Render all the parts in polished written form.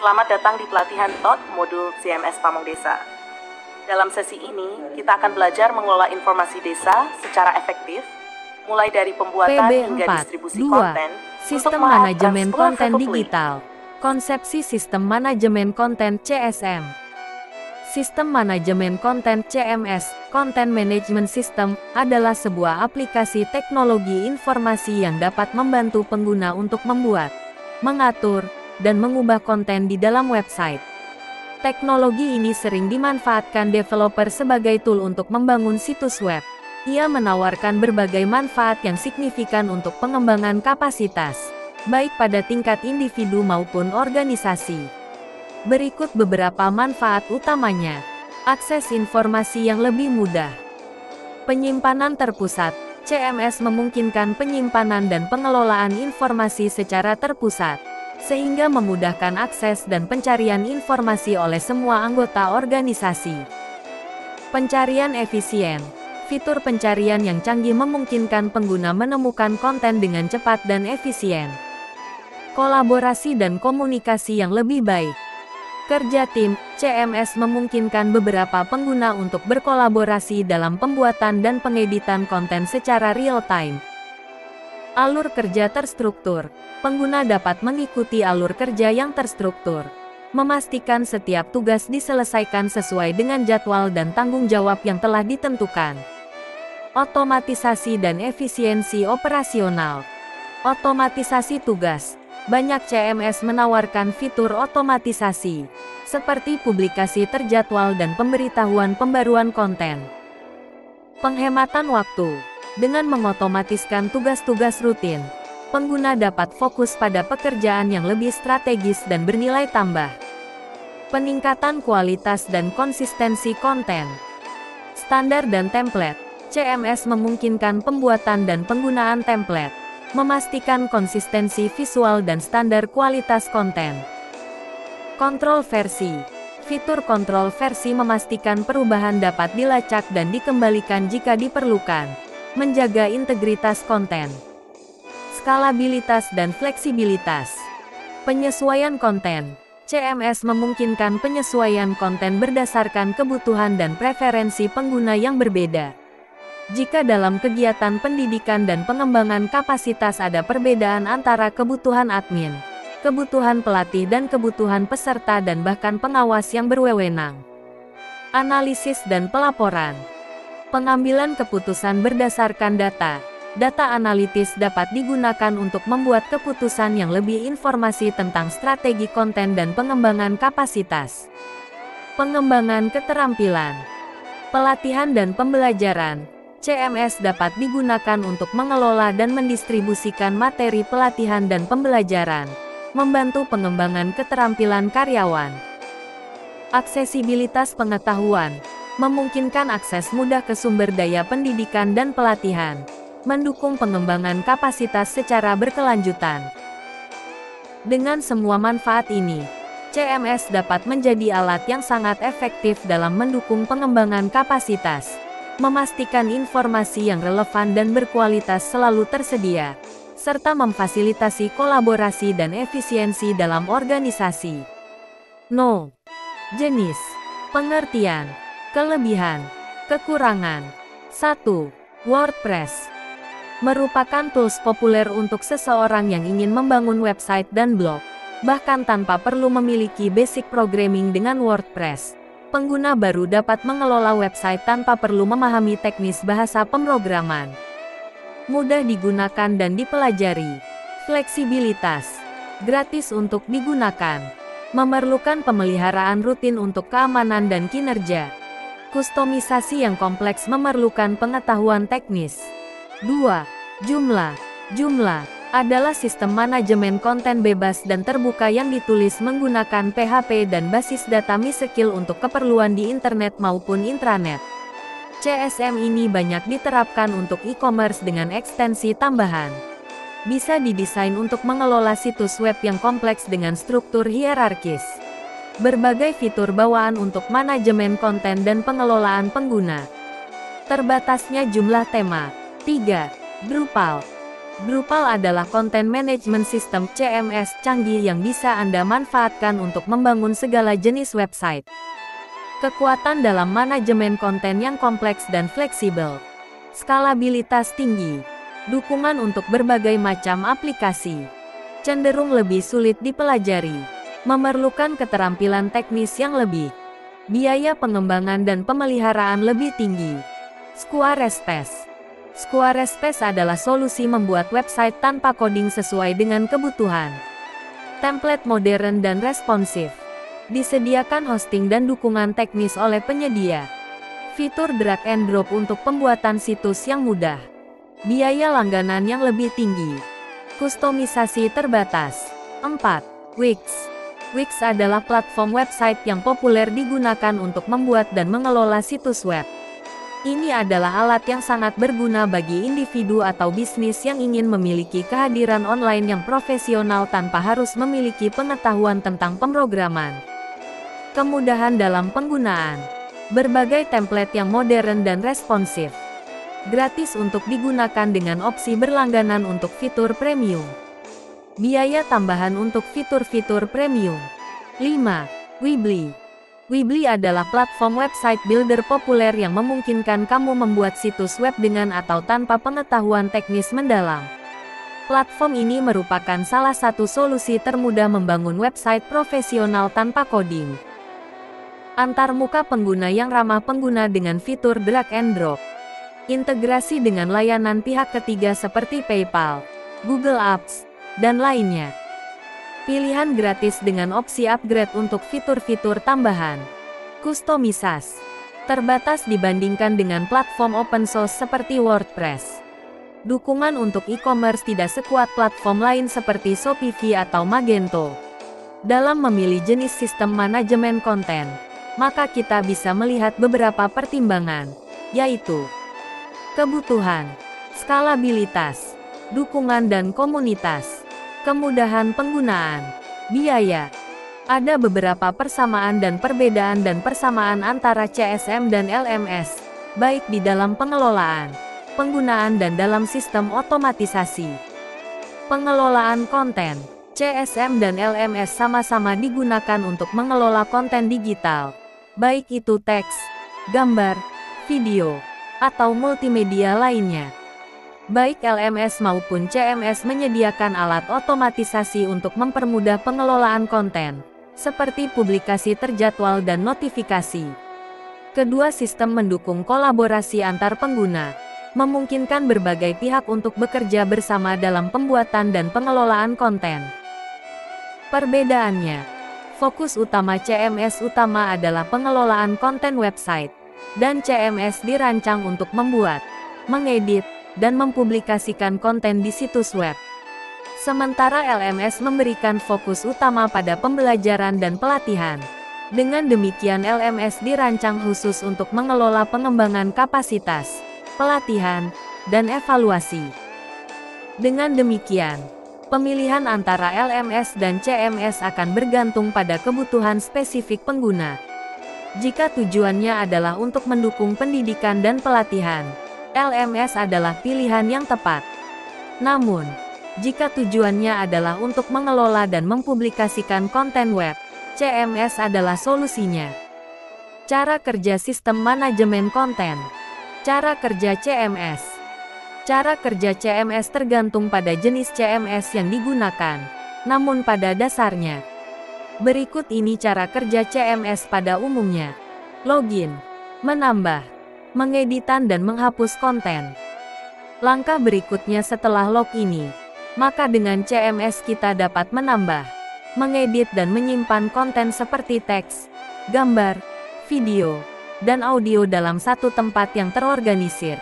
Selamat datang di pelatihan TOT modul CMS Pamong Desa. Dalam sesi ini, kita akan belajar mengelola informasi desa secara efektif, mulai dari pembuatan hingga distribusi konten, Sistem Manajemen Konten Digital. Konsepsi Sistem Manajemen Konten CSM. Sistem Manajemen Konten CMS, Content Management System, adalah sebuah aplikasi teknologi informasi yang dapat membantu pengguna untuk membuat, mengatur, dan mengubah konten di dalam website. Teknologi ini sering dimanfaatkan developer sebagai tool untuk membangun situs web. Ia menawarkan berbagai manfaat yang signifikan untuk pengembangan kapasitas, baik pada tingkat individu maupun organisasi. Berikut beberapa manfaat utamanya. Akses informasi yang lebih mudah. Penyimpanan terpusat. CMS memungkinkan penyimpanan dan pengelolaan informasi secara terpusat, sehingga memudahkan akses dan pencarian informasi oleh semua anggota organisasi. Pencarian efisien. Fitur pencarian yang canggih memungkinkan pengguna menemukan konten dengan cepat dan efisien. Kolaborasi dan komunikasi yang lebih baik. Kerja tim, CMS memungkinkan beberapa pengguna untuk berkolaborasi dalam pembuatan dan pengeditan konten secara real-time. Alur kerja terstruktur. Pengguna dapat mengikuti alur kerja yang terstruktur, memastikan setiap tugas diselesaikan sesuai dengan jadwal dan tanggung jawab yang telah ditentukan. Otomatisasi dan efisiensi operasional. Otomatisasi tugas. Banyak CMS menawarkan fitur otomatisasi, seperti publikasi terjadwal dan pemberitahuan pembaruan konten. Penghematan waktu. Dengan mengotomatiskan tugas-tugas rutin, pengguna dapat fokus pada pekerjaan yang lebih strategis dan bernilai tambah. Peningkatan kualitas dan konsistensi konten. Standar dan template. CMS memungkinkan pembuatan dan penggunaan template, memastikan konsistensi visual dan standar kualitas konten. Kontrol versi. Fitur kontrol versi memastikan perubahan dapat dilacak dan dikembalikan jika diperlukan, menjaga integritas konten. Skalabilitas dan fleksibilitas. Penyesuaian konten. CMS memungkinkan penyesuaian konten berdasarkan kebutuhan dan preferensi pengguna yang berbeda. Jika dalam kegiatan pendidikan dan pengembangan kapasitas ada perbedaan antara kebutuhan admin, kebutuhan pelatih dan kebutuhan peserta dan bahkan pengawas yang berwenang. Analisis dan pelaporan. Pengambilan keputusan berdasarkan data. Data analitis dapat digunakan untuk membuat keputusan yang lebih informasi tentang strategi konten dan pengembangan kapasitas. Pengembangan keterampilan. Pelatihan dan pembelajaran. CMS dapat digunakan untuk mengelola dan mendistribusikan materi pelatihan dan pembelajaran, membantu pengembangan keterampilan karyawan. Aksesibilitas pengetahuan. Memungkinkan akses mudah ke sumber daya pendidikan dan pelatihan, mendukung pengembangan kapasitas secara berkelanjutan. Dengan semua manfaat ini, CMS dapat menjadi alat yang sangat efektif dalam mendukung pengembangan kapasitas, memastikan informasi yang relevan dan berkualitas selalu tersedia, serta memfasilitasi kolaborasi dan efisiensi dalam organisasi. No. Jenis. Pengertian. Kelebihan. Kekurangan. 1. WordPress merupakan tools populer untuk seseorang yang ingin membangun website dan blog, bahkan tanpa perlu memiliki basic programming dengan WordPress. Pengguna baru dapat mengelola website tanpa perlu memahami teknis bahasa pemrograman. Mudah digunakan dan dipelajari. Fleksibilitas. Gratis untuk digunakan. Memerlukan pemeliharaan rutin untuk keamanan dan kinerja. Kustomisasi yang kompleks memerlukan pengetahuan teknis. 2. Joomla adalah sistem manajemen konten bebas dan terbuka yang ditulis menggunakan PHP dan basis data MySQL untuk keperluan di internet maupun intranet. CSM ini banyak diterapkan untuk e-commerce dengan ekstensi tambahan. Bisa didesain untuk mengelola situs web yang kompleks dengan struktur hierarkis. Berbagai fitur bawaan untuk manajemen konten dan pengelolaan pengguna. Terbatasnya jumlah tema. 3. Drupal Drupal adalah Content Management System (CMS) canggih yang bisa Anda manfaatkan untuk membangun segala jenis website. Kekuatan dalam manajemen konten yang kompleks dan fleksibel. Skalabilitas tinggi. Dukungan untuk berbagai macam aplikasi. Cenderung lebih sulit dipelajari. Memerlukan keterampilan teknis yang lebih. Biaya pengembangan dan pemeliharaan lebih tinggi. Squarespace. Squarespace adalah solusi membuat website tanpa coding sesuai dengan kebutuhan. Template modern dan responsif. Disediakan hosting dan dukungan teknis oleh penyedia. Fitur drag and drop untuk pembuatan situs yang mudah. Biaya langganan yang lebih tinggi. Kustomisasi terbatas. 4. Wix. Wix adalah platform website yang populer digunakan untuk membuat dan mengelola situs web. Ini adalah alat yang sangat berguna bagi individu atau bisnis yang ingin memiliki kehadiran online yang profesional tanpa harus memiliki pengetahuan tentang pemrograman. Kemudahan dalam penggunaan. Berbagai template yang modern dan responsif. Gratis untuk digunakan dengan opsi berlangganan untuk fitur premium. Biaya tambahan untuk fitur-fitur premium. 5. Weebly. Weebly adalah platform website builder populer yang memungkinkan kamu membuat situs web dengan atau tanpa pengetahuan teknis mendalam. Platform ini merupakan salah satu solusi termudah membangun website profesional tanpa coding. Antarmuka pengguna yang ramah pengguna dengan fitur drag and drop. Integrasi dengan layanan pihak ketiga seperti PayPal, Google Apps, dan lainnya. Pilihan gratis dengan opsi upgrade untuk fitur-fitur tambahan. Kustomisasi. Terbatas dibandingkan dengan platform open source seperti WordPress. Dukungan untuk e-commerce tidak sekuat platform lain seperti Shopify atau Magento. Dalam memilih jenis sistem manajemen konten, maka kita bisa melihat beberapa pertimbangan, yaitu kebutuhan, skalabilitas, dukungan dan komunitas. Kemudahan penggunaan, biaya. Ada beberapa persamaan dan perbedaan persamaan antara CSM dan LMS, baik di dalam pengelolaan, penggunaan dan dalam sistem otomatisasi. Pengelolaan konten, CSM dan LMS sama-sama digunakan untuk mengelola konten digital, baik itu teks, gambar, video, atau multimedia lainnya. Baik LMS maupun CMS menyediakan alat otomatisasi untuk mempermudah pengelolaan konten, seperti publikasi terjadwal dan notifikasi. Kedua sistem mendukung kolaborasi antar pengguna, memungkinkan berbagai pihak untuk bekerja bersama dalam pembuatan dan pengelolaan konten. Perbedaannya, fokus utama CMS utama adalah pengelolaan konten website, dan CMS dirancang untuk membuat, mengedit, dan mempublikasikan konten di situs web. Sementara LMS memberikan fokus utama pada pembelajaran dan pelatihan. Dengan demikian LMS dirancang khusus untuk mengelola pengembangan kapasitas, pelatihan, dan evaluasi. Dengan demikian, pemilihan antara LMS dan CMS akan bergantung pada kebutuhan spesifik pengguna. Jika tujuannya adalah untuk mendukung pendidikan dan pelatihan, LMS adalah pilihan yang tepat. Namun, jika tujuannya adalah untuk mengelola dan mempublikasikan konten web, CMS adalah solusinya. Cara kerja sistem manajemen konten. Cara kerja CMS. Cara kerja CMS tergantung pada jenis CMS yang digunakan, namun pada dasarnya, berikut ini cara kerja CMS pada umumnya. Login, menambah, mengeditan dan menghapus konten. Langkah berikutnya setelah log ini, maka dengan CMS kita dapat menambah, mengedit dan menyimpan konten seperti teks, gambar, video, dan audio dalam satu tempat yang terorganisir.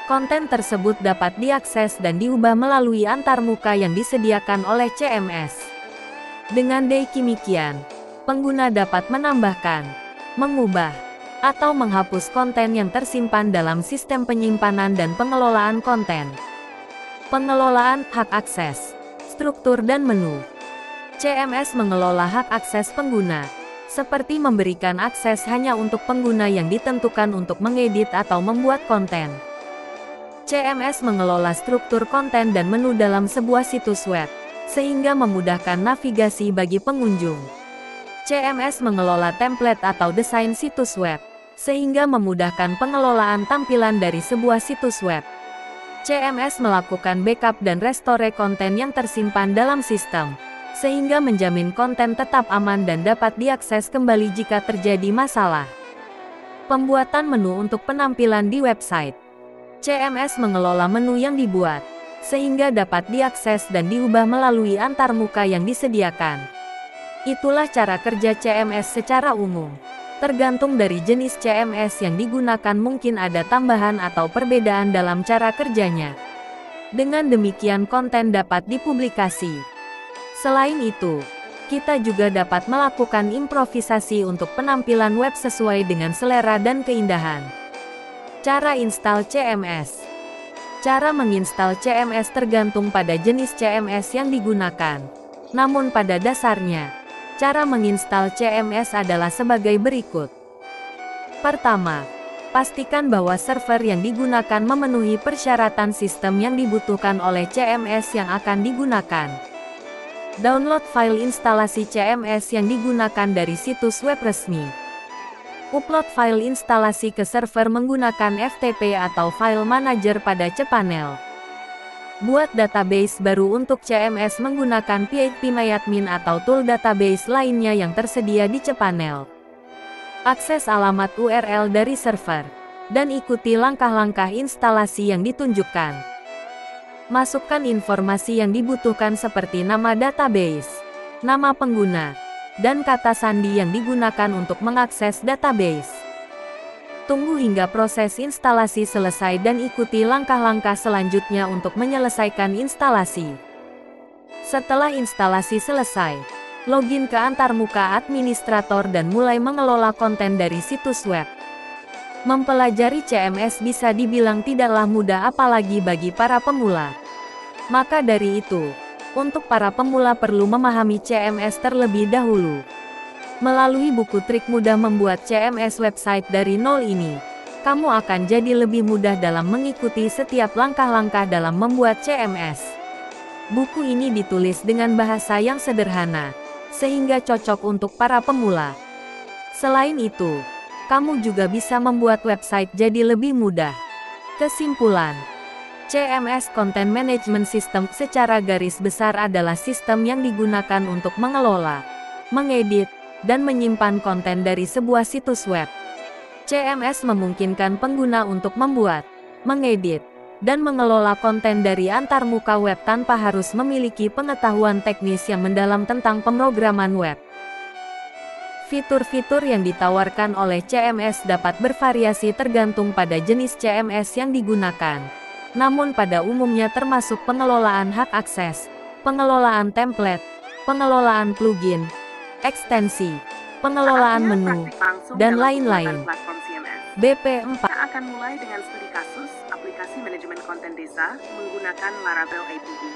Konten tersebut dapat diakses dan diubah melalui antarmuka yang disediakan oleh CMS. Dengan demikian, pengguna dapat menambahkan, mengubah, atau menghapus konten yang tersimpan dalam sistem penyimpanan dan pengelolaan konten. Pengelolaan hak akses, struktur dan menu. CMS mengelola hak akses pengguna, seperti memberikan akses hanya untuk pengguna yang ditentukan untuk mengedit atau membuat konten. CMS mengelola struktur konten dan menu dalam sebuah situs web, sehingga memudahkan navigasi bagi pengunjung. CMS mengelola template atau desain situs web, sehingga memudahkan pengelolaan tampilan dari sebuah situs web. CMS melakukan backup dan restore konten yang tersimpan dalam sistem, sehingga menjamin konten tetap aman dan dapat diakses kembali jika terjadi masalah. Pembuatan menu untuk penampilan di website. CMS mengelola menu yang dibuat, sehingga dapat diakses dan diubah melalui antarmuka yang disediakan. Itulah cara kerja CMS secara umum. Tergantung dari jenis CMS yang digunakan, mungkin ada tambahan atau perbedaan dalam cara kerjanya. Dengan demikian konten dapat dipublikasi. Selain itu, kita juga dapat melakukan improvisasi untuk penampilan web sesuai dengan selera dan keindahan. Cara install CMS. Cara menginstal CMS tergantung pada jenis CMS yang digunakan. Namun pada dasarnya, cara menginstal CMS adalah sebagai berikut. Pertama, pastikan bahwa server yang digunakan memenuhi persyaratan sistem yang dibutuhkan oleh CMS yang akan digunakan. Download file instalasi CMS yang digunakan dari situs web resmi. Upload file instalasi ke server menggunakan FTP atau file manager pada cPanel. Buat database baru untuk CMS menggunakan PHPMyAdmin atau tool database lainnya yang tersedia di cPanel. Akses alamat URL dari server, dan ikuti langkah-langkah instalasi yang ditunjukkan. Masukkan informasi yang dibutuhkan seperti nama database, nama pengguna, dan kata sandi yang digunakan untuk mengakses database. Tunggu hingga proses instalasi selesai dan ikuti langkah-langkah selanjutnya untuk menyelesaikan instalasi. Setelah instalasi selesai, login ke antarmuka administrator dan mulai mengelola konten dari situs web. Mempelajari CMS bisa dibilang tidaklah mudah, apalagi bagi para pemula. Maka dari itu, untuk para pemula perlu memahami CMS terlebih dahulu. Melalui buku trik mudah membuat CMS website dari nol ini, kamu akan jadi lebih mudah dalam mengikuti setiap langkah-langkah dalam membuat CMS. Buku ini ditulis dengan bahasa yang sederhana, sehingga cocok untuk para pemula. Selain itu, kamu juga bisa membuat website jadi lebih mudah. Kesimpulan, CMS Content Management System secara garis besar adalah sistem yang digunakan untuk mengelola, mengedit, dan menyimpan konten dari sebuah situs web. CMS memungkinkan pengguna untuk membuat, mengedit, dan mengelola konten dari antarmuka web tanpa harus memiliki pengetahuan teknis yang mendalam tentang pemrograman web. Fitur-fitur yang ditawarkan oleh CMS dapat bervariasi tergantung pada jenis CMS yang digunakan. Namun pada umumnya termasuk pengelolaan hak akses, pengelolaan template, pengelolaan plugin, ekstensi, pengelolaan menu, dan lain-lain. BP4 akan mulai dengan studi kasus aplikasi manajemen konten desa menggunakan Laravel API.